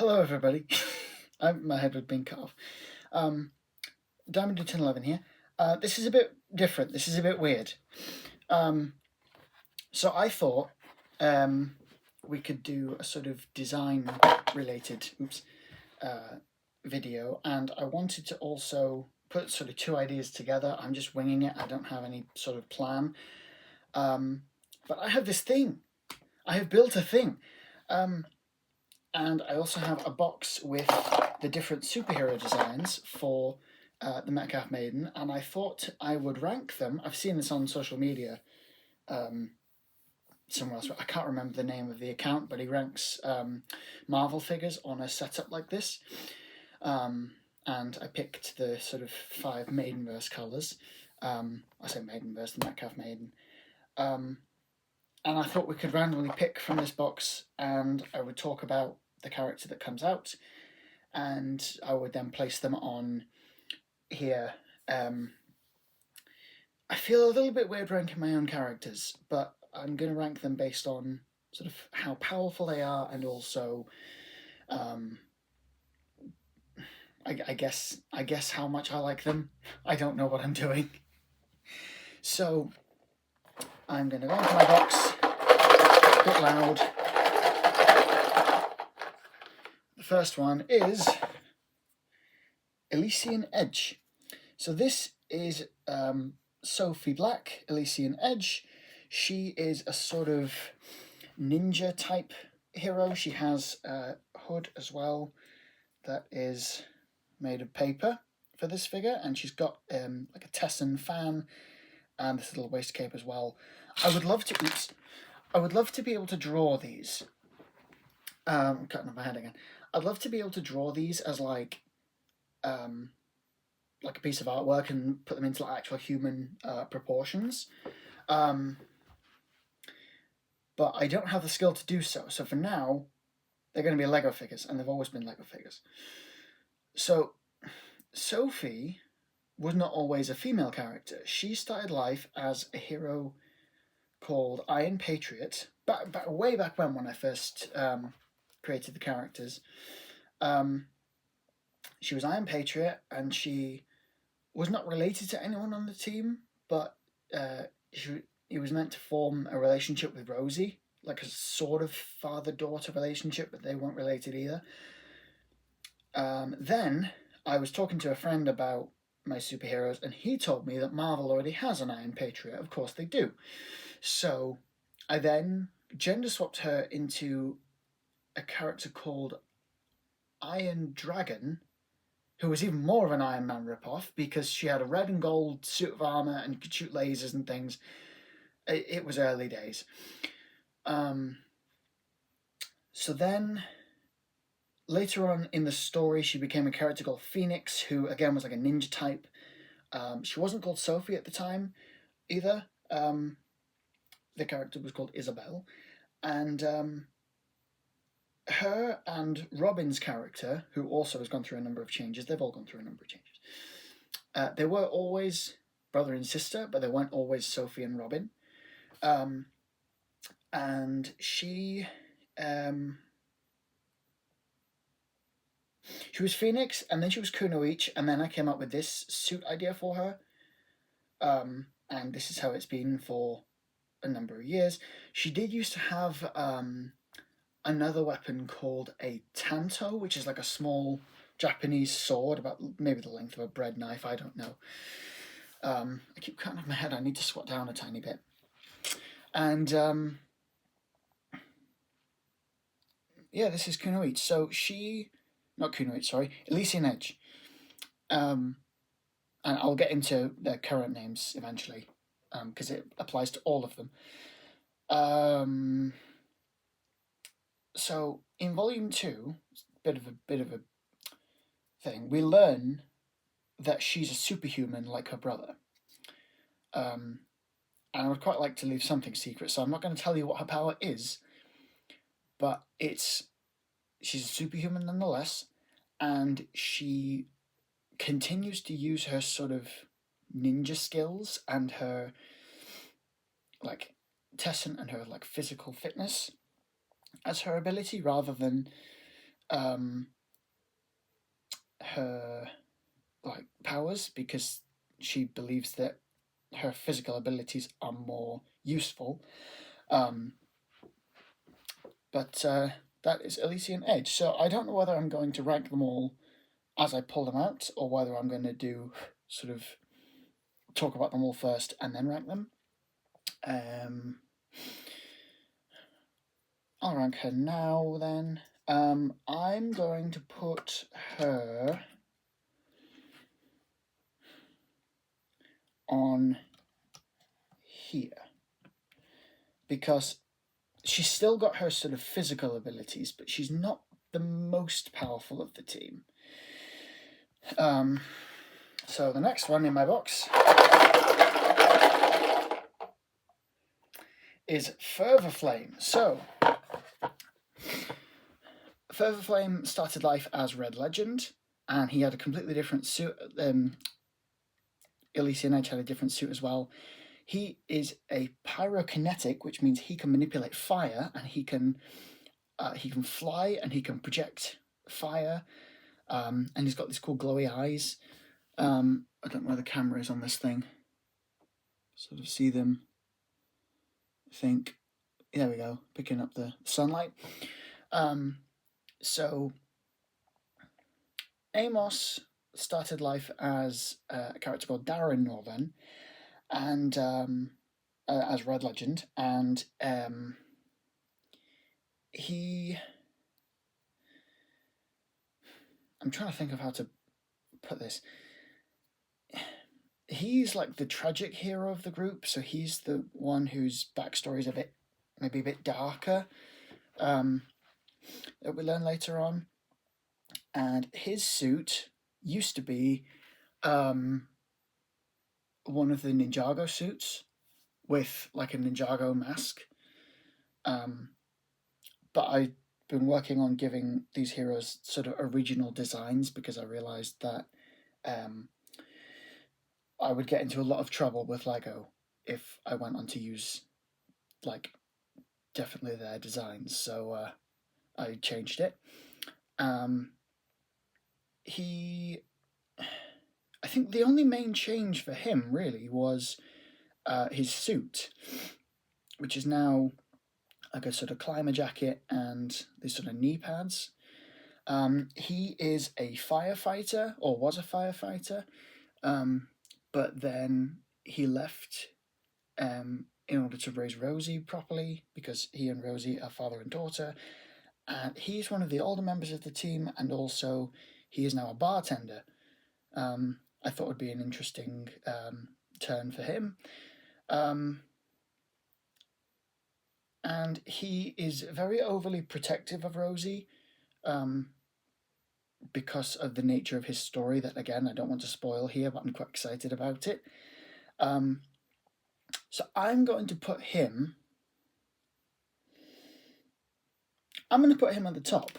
Hello, everybody. My head had been cut off. Diamond 1011 here. This is a bit different. This is a bit weird. So I thought we could do a sort of design-related video, and I wanted to also put sort of two ideas together. I'm just winging it. I don't have any sort of plan. But I have this thing. I have built a thing. And I also have a box with the different superhero designs for the Metcalf Maiden, and I thought I would rank them. I've seen this on social media somewhere else. I can't remember the name of the account, but he ranks Marvel figures on a setup like this. And I picked the sort of 5 Maidenverse colours. I say Maidenverse, the Metcalf Maiden. And I thought we could randomly pick from this box, and I would talk about the character that comes out, and I would then place them on here. I feel a little bit weird ranking my own characters, but I'm going to rank them based on sort of how powerful they are, and also, I guess how much I like them. I don't know what I'm doing. So I'm going to go into my box. A bit loud. The first one is Elysian Edge. So this is Sophie Black, Elysian Edge. She is a sort of ninja type hero. She has a hood as well that is made of paper for this figure, and she's got like a Tesson fan and this little waist cape as well. I would love to be able to draw these. I'm cutting off my head again. I'd love to be able to draw these as like a piece of artwork and put them into like actual human proportions. But I don't have the skill to do so. So for now, they're going to be Lego figures, and they've always been Lego figures. So Sophie was not always a female character. She started life as a hero called Iron Patriot, way back when I first created the characters. She was Iron Patriot, and she was not related to anyone on the team, but he was meant to form a relationship with Rosie, like a sort of father-daughter relationship, but they weren't related either. Then I was talking to a friend about my superheroes, and he told me that Marvel already has an Iron Patriot. Of course they do. So I then gender swapped her into a character called Iron Dragon, who was even more of an Iron Man ripoff because she had a red and gold suit of armor and could shoot lasers and things. It was early days. So then later on in the story, she became a character called Phoenix, who again was like a ninja type. She wasn't called Sophie at the time either. The character was called Isabel, and her and Robin's character, who also has gone through a number of changes, they've all gone through a number of changes. They were always brother and sister, but they weren't always Sophie and Robin. And she was Phoenix, and then she was Kunoichi, and then I came up with this suit idea for her. And this is how it's been for a number of years. She did used to have another weapon called a tanto, which is like a small Japanese sword, about maybe the length of a bread knife, I don't know. I keep cutting off my head, I need to squat down a tiny bit. And yeah, this is Kunoichi. So not Kunoichi, sorry, Elysian Edge. And I'll get into their current names eventually, because it applies to all of them. So in Volume 2, bit of a thing, we learn that she's a superhuman like her brother. And I would quite like to leave something secret, so I'm not going to tell you what her power is, but she's a superhuman nonetheless, and she continues to use her sort of ninja skills and her like Tesson and her like physical fitness as her ability, rather than her like powers, because she believes that her physical abilities are more useful. Um, but that is Elysian Edge. So I don't know whether I'm going to rank them all as I pull them out, or whether I'm going to do sort of talk about them all first and then rank them. I'll rank her now then. I'm going to put her on here, because she's still got her sort of physical abilities, but she's not the most powerful of the team. So the next one in my box is Fervor Flame. So Fervor Flame started life as Red Legend, and he had a completely different suit. Elysian Edge had a different suit as well. He is a pyrokinetic, which means he can manipulate fire, and he can fly, and he can project fire, and he's got these cool glowy eyes. I don't know where the camera is on this thing. Sort of see them. I think there we go, picking up the sunlight. So Amos started life as a character called Darren Northern, and as Red Legend, and he. I'm trying to think of how to put this. He's like the tragic hero of the group, so he's the one whose backstory is maybe a bit darker, that we learn later on. And his suit used to be one of the Ninjago suits with like a Ninjago mask. But I've been working on giving these heroes sort of original designs, because I realized that I would get into a lot of trouble with Lego if I went on to use like definitely their designs. So I changed it. I think the only main change for him really was his suit, which is now like a sort of climber jacket and these sort of knee pads. He is a firefighter, or was a firefighter, but then he left in order to raise Rosie properly, because he and Rosie are father and daughter. And he's one of the older members of the team, and also he is now a bartender. I thought would be an interesting turn for him. And he is very overly protective of Rosie, because of the nature of his story that, again, I don't want to spoil here, but I'm quite excited about it. So I'm going to put him... I'm going to put him at the top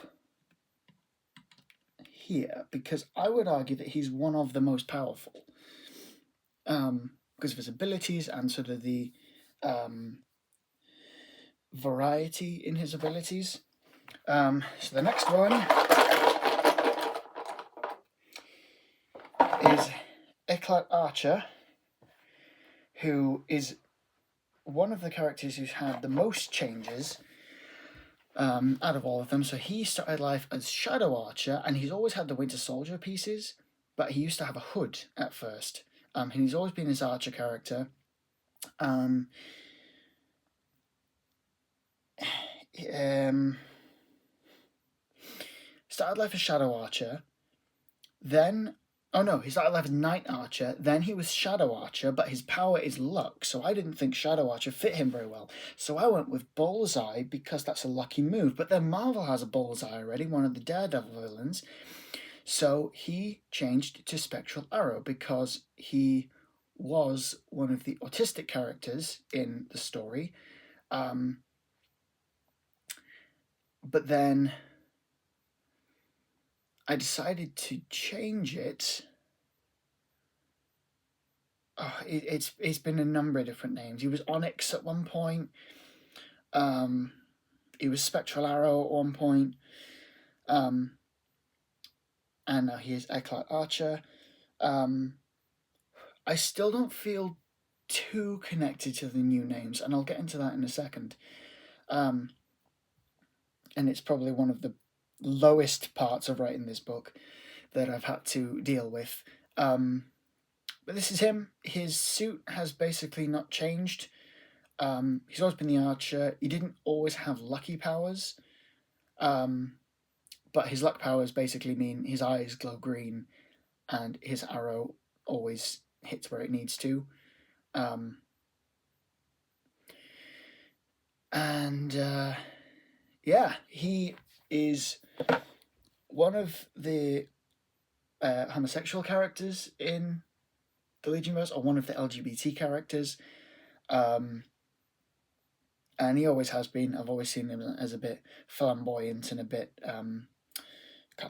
here, because I would argue that he's one of the most powerful, because of his abilities and sort of the variety in his abilities. So the next one is Eclat Archer, who is one of the characters who's had the most changes out of all of them. So he started life as Shadow Archer, and he's always had the Winter Soldier pieces, but he used to have a hood at first. And he's always been this Archer character. Started life as Shadow Archer, then... Oh no, he started life as Night Archer, then he was Shadow Archer, but his power is luck, so I didn't think Shadow Archer fit him very well. So I went with Bullseye, because that's a lucky move, but then Marvel has a Bullseye already, one of the Daredevil villains, so he changed to Spectral Arrow, because he was one of the autistic characters in the story. But then I decided to change it. It's been a number of different names. He was Onyx at one point. He was Spectral Arrow at one point. and now he is Eclat Archer. I still don't feel too connected to the new names, and I'll get into that in a second. And it's probably one of the lowest parts of writing this book that I've had to deal with. But this is him. His suit has basically not changed. He's always been the archer. He didn't always have lucky powers. But his luck powers basically mean his eyes glow green and his arrow always hits where it needs to. Yeah, he is one of the homosexual characters in the Legionverse, or one of the LGBT characters. And he always has been. I've always seen him as a bit flamboyant and a bit, can't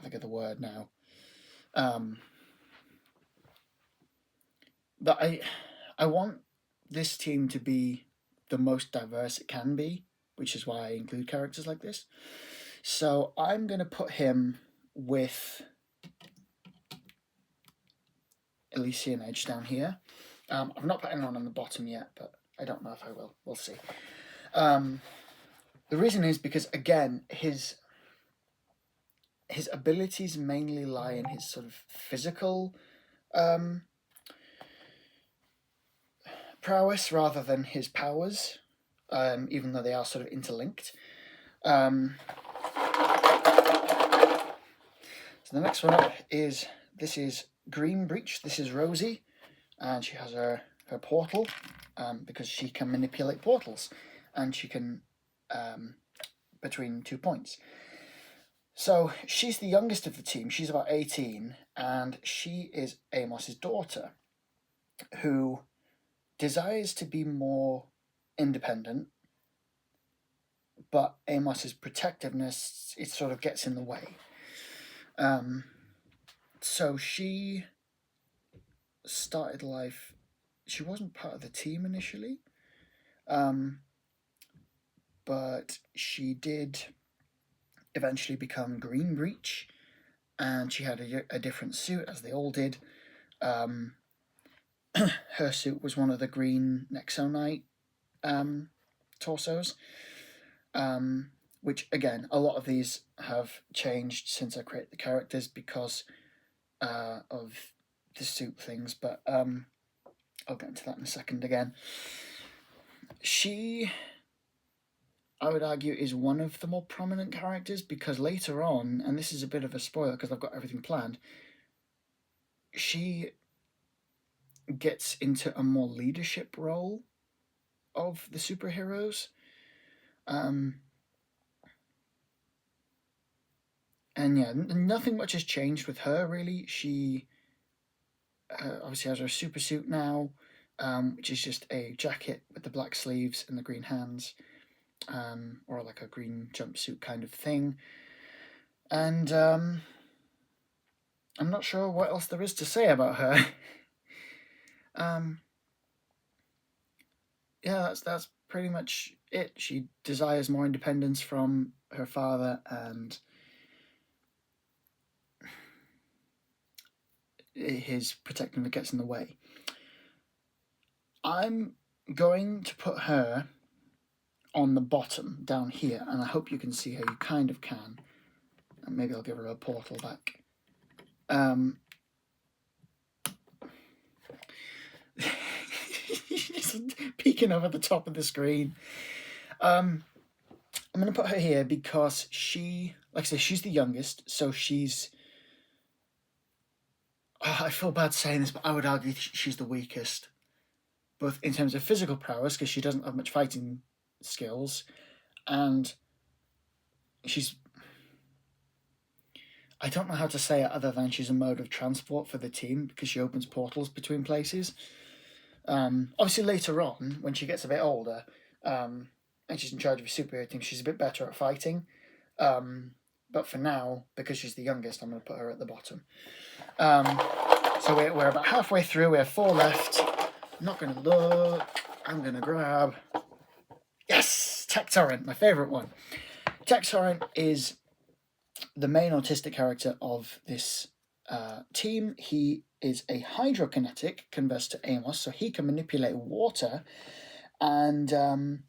think of the word now. But I want this team to be the most diverse it can be, which is why I include characters like this. So I'm going to put him with Elysian Edge down here. I've not put anyone on the bottom yet, but I don't know if I will. We'll see. The reason is because, again, his abilities mainly lie in his sort of physical prowess rather than his powers, even though they are sort of interlinked. So the next one up is Green Breach. This is Rosie, and she has her portal, because she can manipulate portals, and she can between 2 points. So she's the youngest of the team. She's about 18, and she is Amos's daughter, who desires to be more independent, but Amos's protectiveness, it sort of gets in the way. So she started life, she wasn't part of the team initially, but she did eventually become Green Breach, and she had a different suit, as they all did. Her suit was one of the green Nexonite torsos, which, again, a lot of these have changed since I created the characters because of the suit things, but I'll get into that in a second again. She, I would argue, is one of the more prominent characters, because later on, and this is a bit of a spoiler because I've got everything planned, she gets into a more leadership role of the superheroes. And yeah, nothing much has changed with her, really. She obviously has her super suit now, which is just a jacket with the black sleeves and the green hands, or like a green jumpsuit kind of thing. And I'm not sure what else there is to say about her. Yeah, that's pretty much it. She desires more independence from her father, and his protectiveness gets in the way. I'm going to put her on the bottom down here, and I hope you can see her. You kind of can. And maybe I'll give her a portal back. She's peeking over the top of the screen. I'm going to put her here because she, like I say, she's the youngest, so she's... I feel bad saying this, but I would argue she's the weakest, both in terms of physical prowess, because she doesn't have much fighting skills, and she's... I don't know how to say it other than she's a mode of transport for the team, because she opens portals between places. Obviously later on, when she gets a bit older, and she's in charge of a superhero team, she's a bit better at fighting. But for now, because she's the youngest, I'm going to put her at the bottom. So we're about halfway through. We have 4 left. I'm not going to look. I'm going to grab... Yes! Tech Torrent, my favourite one. Tech Torrent is the main autistic character of this team. He is a hydrokinetic, converse to Amos, so he can manipulate water, and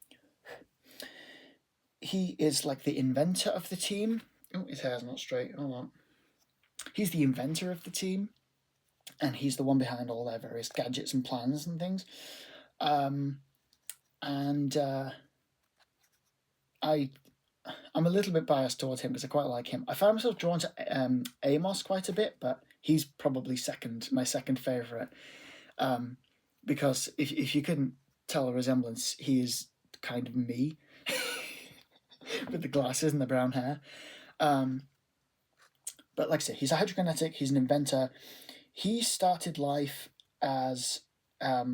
he is like the inventor of the team. Oh, his hair's not straight. Hold on. He's the inventor of the team, and he's the one behind all their various gadgets and plans and things. I'm a little bit biased towards him because I quite like him. I found myself drawn to Amos quite a bit, but he's probably my second favourite. Because if you couldn't tell a resemblance, he is kind of me with the glasses and the brown hair. But like I said, he's a hydrokinetic, he's an inventor. He started life as a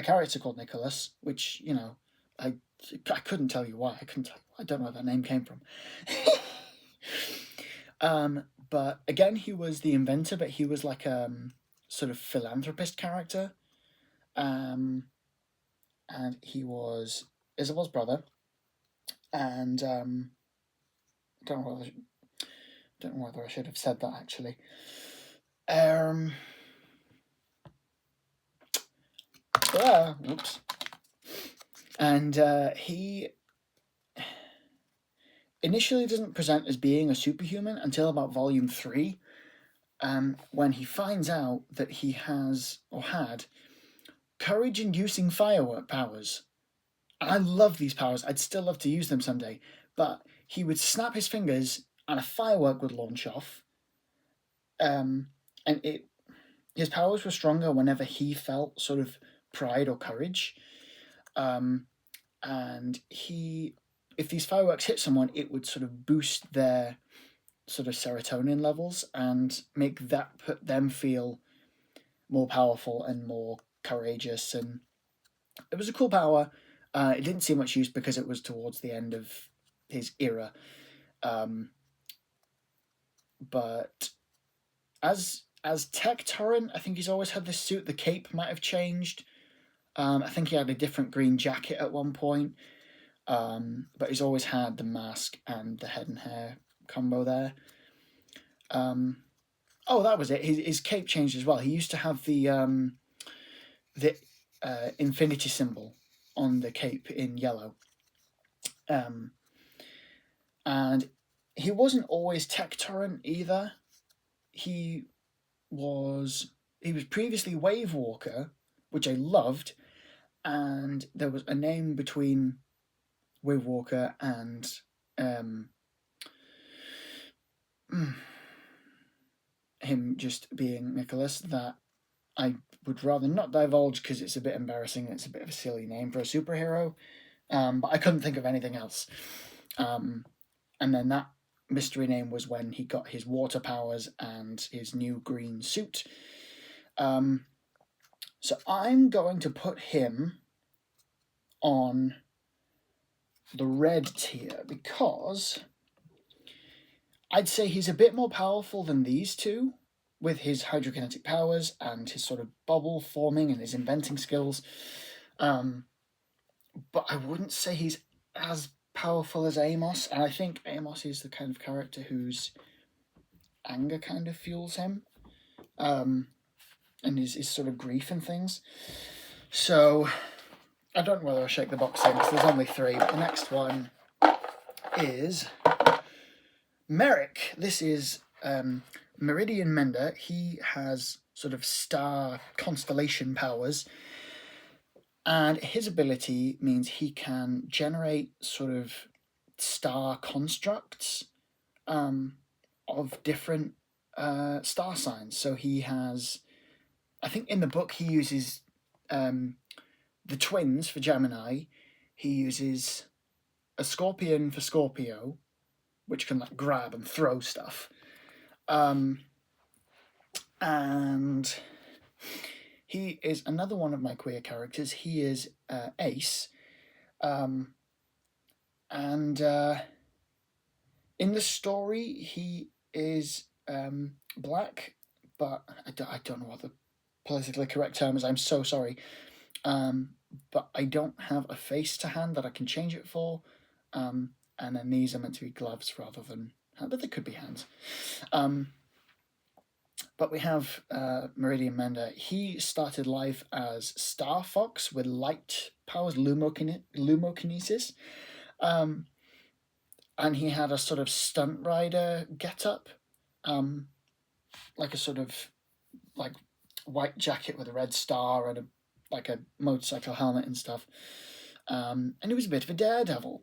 character called Nicholas, which, you know, I couldn't tell you why. I don't know where that name came from. But again, he was the inventor, but he was like a sort of philanthropist character. And he was Isabel's brother. And don't know whether I should have said that actually. Oops. And he initially doesn't present as being a superhuman until about volume 3, when he finds out that he has, or had, courage-inducing firework powers. I love these powers. I'd still love to use them someday. But he would snap his fingers and a firework would launch off. And his powers were stronger whenever he felt sort of pride or courage. And if these fireworks hit someone, it would sort of boost their sort of serotonin levels and put them feel more powerful and more courageous. And it was a cool power. It didn't see much use because it was towards the end of his era. But as Tectorant, I think he's always had this suit. The cape might have changed. I think he had a different green jacket at one point. But he's always had the mask and the head and hair combo there. That was it. His cape changed as well. He used to have the infinity symbol on the cape in yellow. And he wasn't always Tectorant either. He was previously Wave Walker, which I loved, and there was a name between Wave Walker and him just being Nicholas that I would rather not divulge because it's a bit embarrassing. It's a bit of a silly name for a superhero, but I couldn't think of anything else. And then that mystery name was when he got his water powers and his new green suit. So I'm going to put him on the red tier because I'd say he's a bit more powerful than these two with his hydrokinetic powers and his sort of bubble forming and his inventing skills. But I wouldn't say he's as powerful as Amos, and I think Amos is the kind of character whose anger kind of fuels him, and his sort of grief and things. So I don't know whether I'll shake the box in because there's only 3, but the next one is Merrick. This is Meridian Mender. He has sort of star constellation powers, and his ability means he can generate sort of star constructs of different star signs. So he has, I think in the book he uses the twins for Gemini. He uses a scorpion for Scorpio, which can like grab and throw stuff. And he is another one of my queer characters. He is Ace. And in the story, he is black, but I don't know what the politically correct term is. I'm so sorry. But I don't have a face to hand that I can change it for. And then these are meant to be gloves rather than but they could be hands. But we have Meridian Mender. He started life as Star Fox with light powers, lumokinesis. And he had a sort of stunt rider get-up, like a sort of like white jacket with a red star and a motorcycle helmet and stuff. And he was a bit of a daredevil.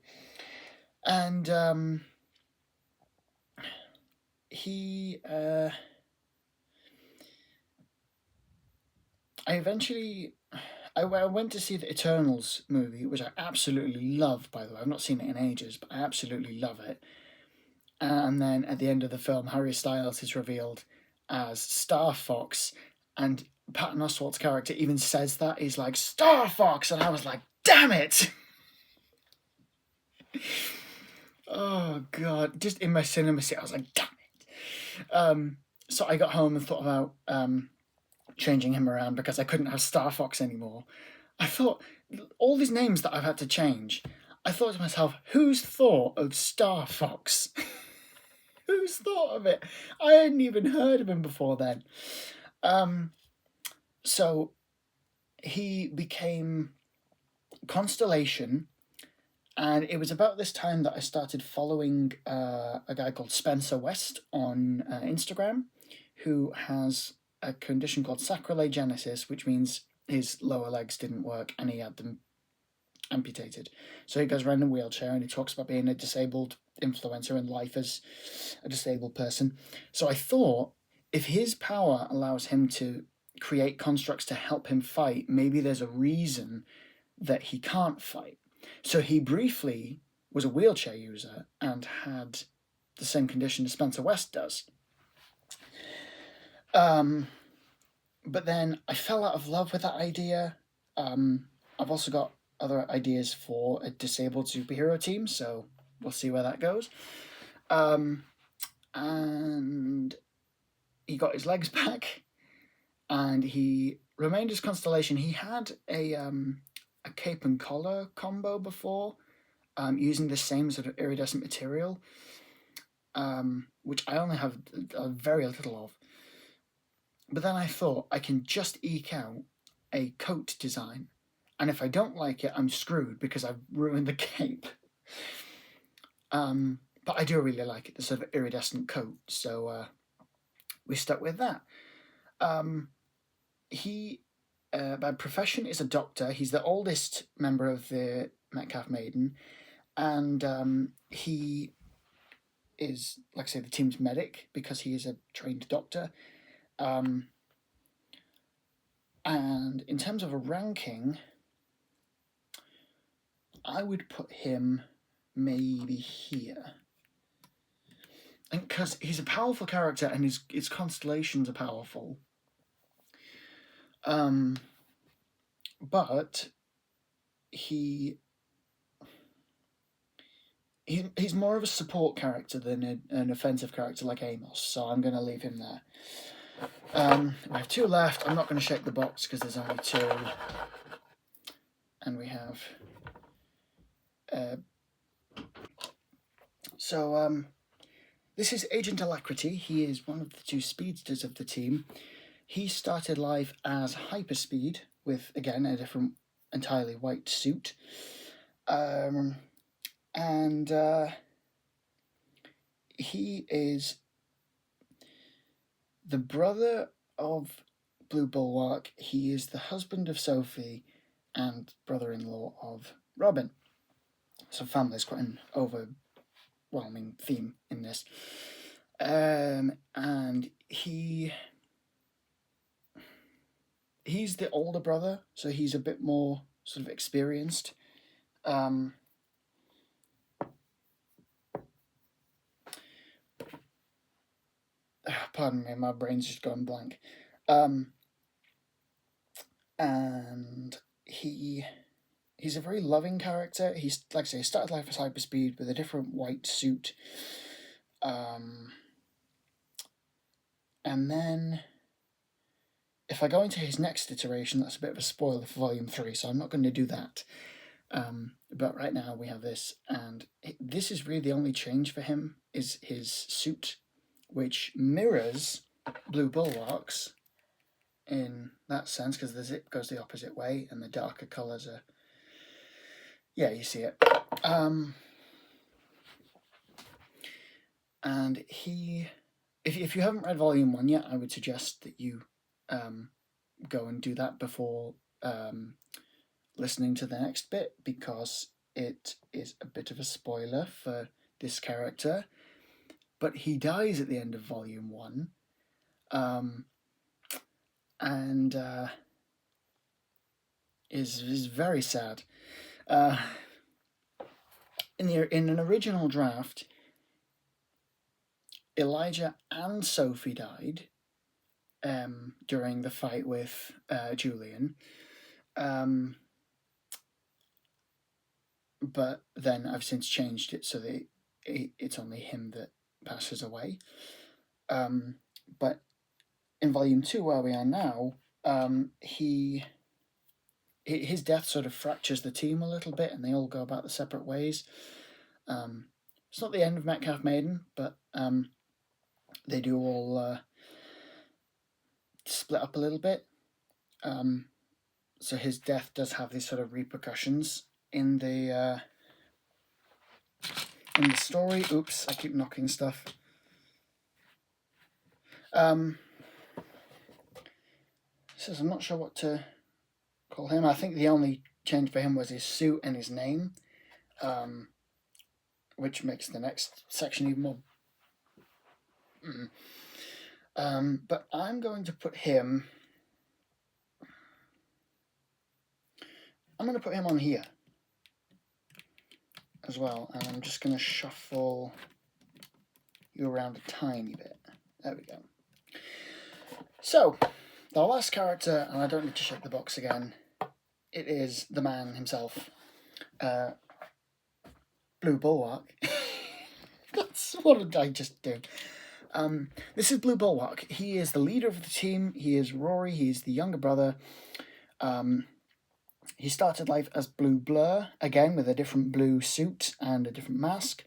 And he... I went to see the Eternals movie, which I absolutely love, by the way. I've not seen it in ages, but I absolutely love it. And then at the end of the film, Harry Styles is revealed as Star Fox, and Patton Oswalt's character even says that. He's like, Star Fox! And I was like, damn it! Oh, God. Just in my cinema seat, I was like, damn it! So I got home and thought about changing him around because I couldn't have Star Fox anymore. I thought, all these names that I've had to change, I thought to myself, who's thought of Star Fox? Who's thought of it? I hadn't even heard of him before then. So he became Constellation, and it was about this time that I started following a guy called Spencer West on Instagram, who has a condition called sacroiliagenesis, which means his lower legs didn't work and he had them amputated. So he goes around in a wheelchair and he talks about being a disabled influencer and life as a disabled person. So I thought, if his power allows him to create constructs to help him fight, maybe there's a reason that he can't fight. So he briefly was a wheelchair user and had the same condition as Spencer West does. But then I fell out of love with that idea. I've also got other ideas for a disabled superhero team, so we'll see where that goes. And he got his legs back, and he remained as Constellation. He had a cape and collar combo before, using the same sort of iridescent material, which I only have very little of. But then I thought, I can just eke out a coat design, and if I don't like it, I'm screwed because I've ruined the cape. But I do really like it, the sort of iridescent coat, so we stuck with that. He, by profession, is a doctor. He's the oldest member of the Metcalf Maiden, and he is, like I say, the team's medic because he is a trained doctor. And in terms of a ranking, I would put him maybe here. And because he's a powerful character and his constellations are powerful. But he's more of a support character than an offensive character like Amos, so I'm going to leave him there. We have two left. I'm not going to shake the box because there's only two. And we have... this is Agent Alacrity. He is one of the two speedsters of the team. He started life as Hyperspeed with, again, a different, entirely white suit. He is the brother of Blue Bulwark. He is the husband of Sophie and brother-in-law of Robin. So family is quite an overwhelming theme in this. And he's the older brother, so he's a bit more sort of experienced. Pardon me, my brain's just gone blank. And he's a very loving character. He's, like I say, started life as Hyperspeed with a different white suit. And then, if I go into his next iteration, that's a bit of a spoiler for Volume 3, so I'm not going to do that. But right now we have this, and this is really the only change for him is his suit, which mirrors Blue Bulwark's in that sense, because the zip goes the opposite way and the darker colours are... Yeah, you see it. And he... If you haven't read Volume 1 yet, I would suggest that you go and do that before listening to the next bit, because it is a bit of a spoiler for this character. But he dies at the end of Volume 1. And is very sad. In an original draft, Elijah and Sophie died during the fight with Julian. But then I've since changed it so that it's only him that passes away. But in Volume 2, where we are now, his death sort of fractures the team a little bit, and they all go about their separate ways. It's not the end of Metcalf Maiden, but they do all split up a little bit. So his death does have these sort of repercussions in the story. Oops, I keep knocking stuff. Says I'm not sure what to call him. I think the only change for him was his suit and his name, which makes the next section even more... but I'm going to put him... I'm going to put him on here as well, and I'm just going to shuffle you around a tiny bit. There we go. So, the last character, and I don't need to check the box again, it is the man himself, Blue Bulwark. What did I just do? This is Blue Bulwark. He is the leader of the team. He is Rory. He is the younger brother. He started life as Blue Blur, again with a different blue suit and a different mask.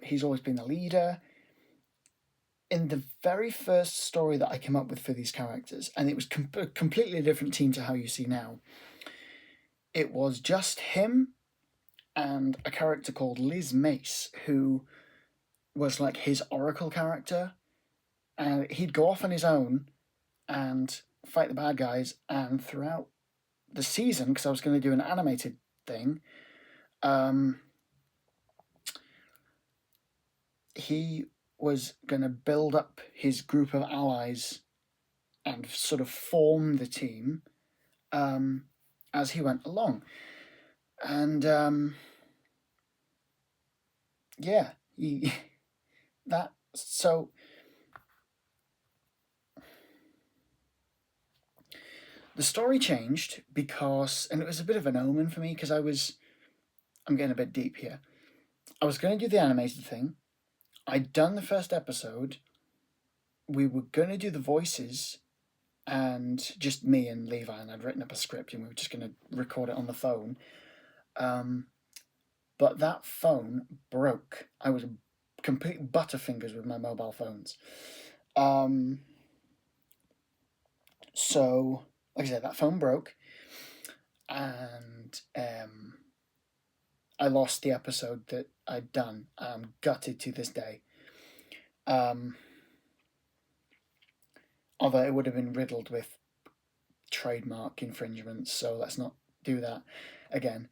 He's always been the leader. In the very first story that I came up with for these characters, and it was a completely different team to how you see now, it was just him and a character called Liz Mace, who was like his oracle character, and he'd go off on his own and fight the bad guys, and throughout the season, because I was going to do an animated thing, he was going to build up his group of allies and sort of form the team as he went along. And yeah, so the story changed because, and it was a bit of an omen for me, because I'm getting a bit deep here. I was going to do the animated thing. I'd done the first episode. We were going to do the voices, and just me and Levi, and I'd written up a script, and we were just going to record it on the phone. But that phone broke. I was complete butterfingers with my mobile phones. So, like I said, that phone broke, and I lost the episode that I'd done. I'm gutted to this day. Although it would have been riddled with trademark infringements, so let's not do that again.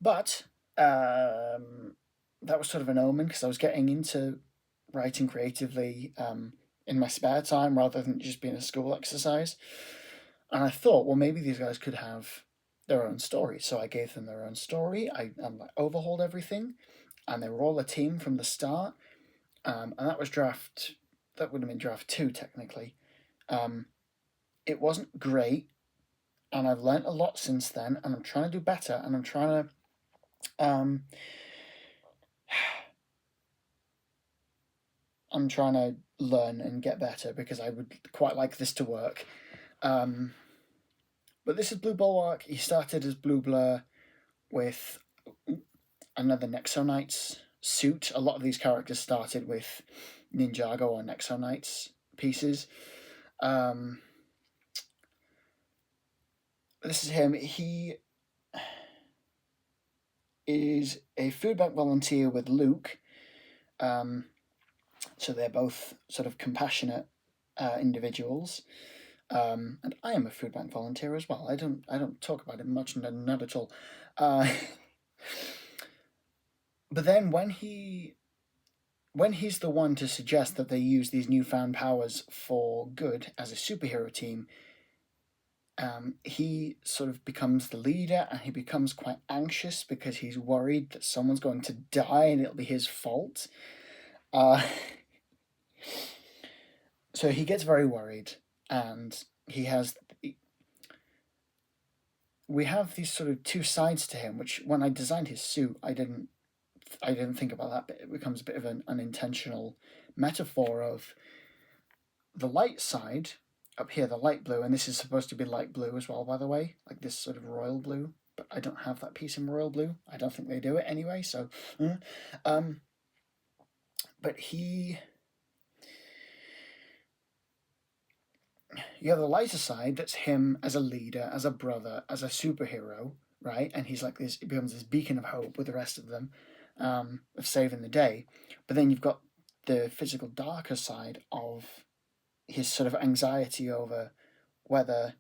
But that was sort of an omen, because I was getting into writing creatively in my spare time rather than just being a school exercise. And I thought, well, maybe these guys could have their own story. So I gave them their own story. I overhauled everything, and they were all a team from the start. And that would have been draft 2, technically. It wasn't great, and I've learnt a lot since then, and I'm trying to do better, and I'm trying to learn and get better, because I would quite like this to work. But this is Blue Bulwark. He started as Blue Blur with another Nexo Knights suit. A lot of these characters started with Ninjago or Nexo Knights pieces. This is him. He is a food bank volunteer with Luke. So they're both sort of compassionate individuals. And I am a food bank volunteer as well. I don't talk about it much, not at all. But then when he's the one to suggest that they use these newfound powers for good as a superhero team, he sort of becomes the leader, and he becomes quite anxious because he's worried that someone's going to die and it'll be his fault. So he gets very worried, and we have these sort of two sides to him, which when I designed his suit, I didn't think about that, but it becomes a bit of an unintentional metaphor of the light side up here, the light blue, and this is supposed to be light blue as well, by the way, like this sort of royal blue, but I don't have that piece in royal blue. I don't think they do it anyway, so but you have the lighter side, that's him as a leader, as a brother, as a superhero, right? And he's like this, he becomes this beacon of hope with the rest of them, of saving the day. But then you've got the physical darker side of his sort of anxiety over whether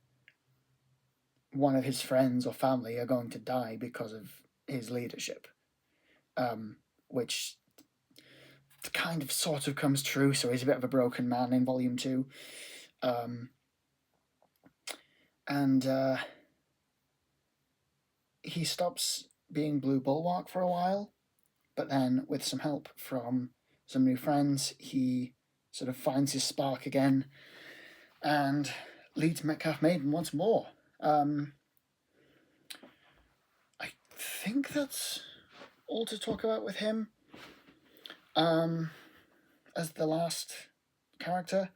one of his friends or family are going to die because of his leadership, which kind of sort of comes true. So he's a bit of a broken man in Volume 2. And he stops being Blue Bulwark for a while, but then with some help from some new friends, he sort of finds his spark again and leads Metcalf Maiden once more. I think that's all to talk about with him as the last character.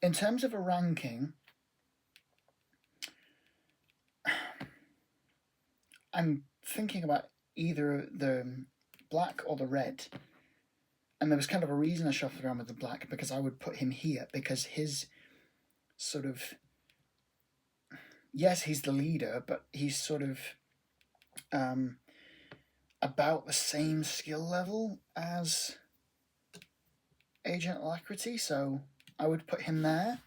In terms of a ranking, I'm thinking about either the black or the red. And there was kind of a reason I shuffled around with the black, because I would put him here, because his sort of... Yes, he's the leader, but he's sort of about the same skill level as Agent Alacrity, so I would put him there.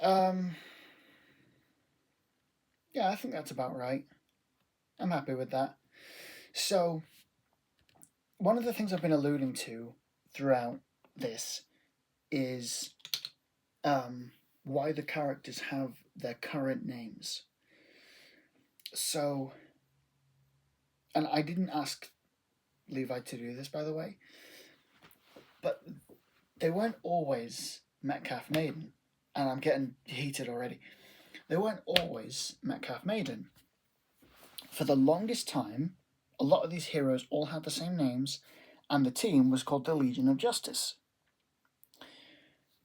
Yeah, I think that's about right. I'm happy with that. So, one of the things I've been alluding to throughout this is why the characters have their current names. So, and I didn't ask Levi to do this, by the way, but they weren't always Metcalf Maiden, and I'm getting heated already. They weren't always Metcalf Maiden. For the longest time, a lot of these heroes all had the same names, and the team was called the Legion of Justice.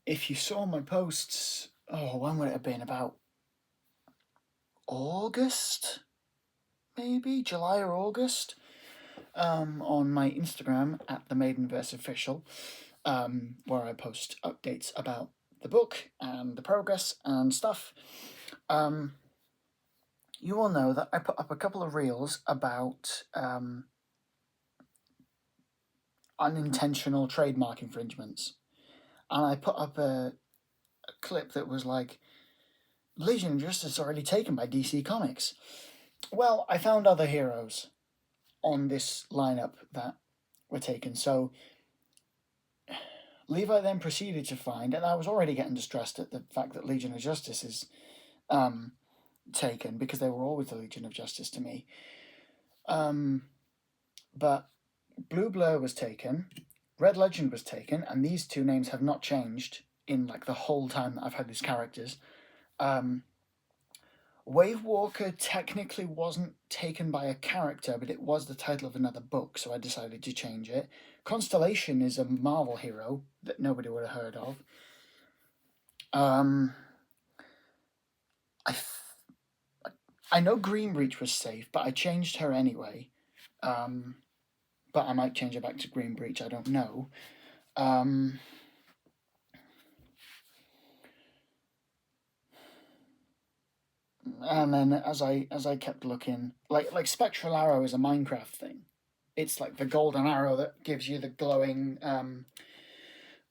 If you saw my posts, when would it have been? About August? Maybe? July or August? On my Instagram, at the Maidenverse Official, where I post updates about the book and the progress and stuff. You will know that I put up a couple of reels about unintentional trademark infringements. And I put up a clip that was like, Legion of Justice already taken by DC Comics. Well, I found other heroes on this lineup that were taken. So Levi then proceeded to find, and I was already getting distressed at the fact that Legion of Justice is taken, because they were always the Legion of Justice to me. But Blue Blur was taken, Red Legend was taken, and these two names have not changed in like the whole time that I've had these characters. Wave Walker technically wasn't taken by a character, but it was the title of another book, so I decided to change it. Constellation is a Marvel hero that nobody would have heard of. Um, I, I know Greenbreach was safe, but I changed her anyway. But I might change her back to Greenbreach, I don't know. Um, and then as I kept looking, like Spectral Arrow is a Minecraft thing. It's like the golden arrow that gives you the glowing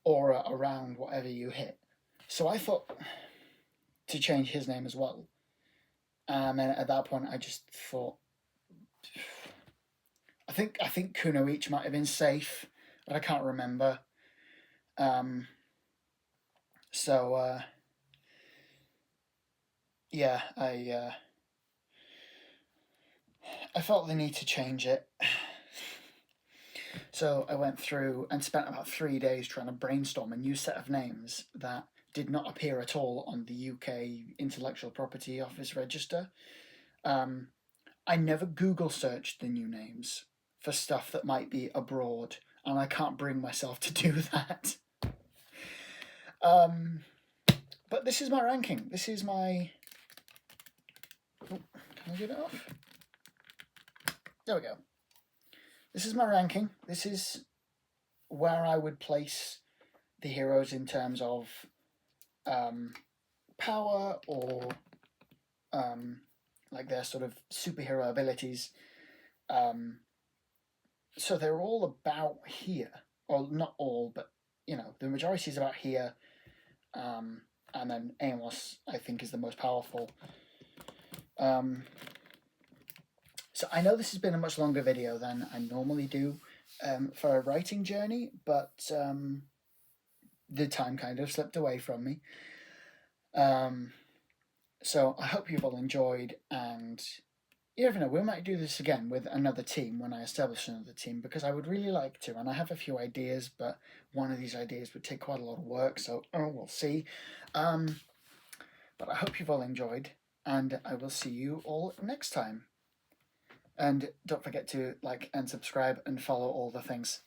aura around whatever you hit. So I thought to change his name as well. And at that point, I just thought, I think Kunoichi might have been safe, but I can't remember. Um, so yeah, I felt the need to change it. So I went through and spent about 3 days trying to brainstorm a new set of names that did not appear at all on the UK Intellectual Property Office register. I never Google searched the new names for stuff that might be abroad, and I can't bring myself to do that. But this is my ranking. This is my... Oh, can I get it off? There we go. This is my ranking. This is where I would place the heroes in terms of power or like their sort of superhero abilities. So they're all about here, or not all, but you know the majority is about here. And then Amos, I think, is the most powerful. So I know this has been a much longer video than I normally do for a writing journey, but the time kind of slipped away from me. So I hope you've all enjoyed, and you never know, we might do this again with another team when I establish another team, because I would really like to, and I have a few ideas, but one of these ideas would take quite a lot of work, so we'll see. But I hope you've all enjoyed, and I will see you all next time. And don't forget to like and subscribe and follow all the things.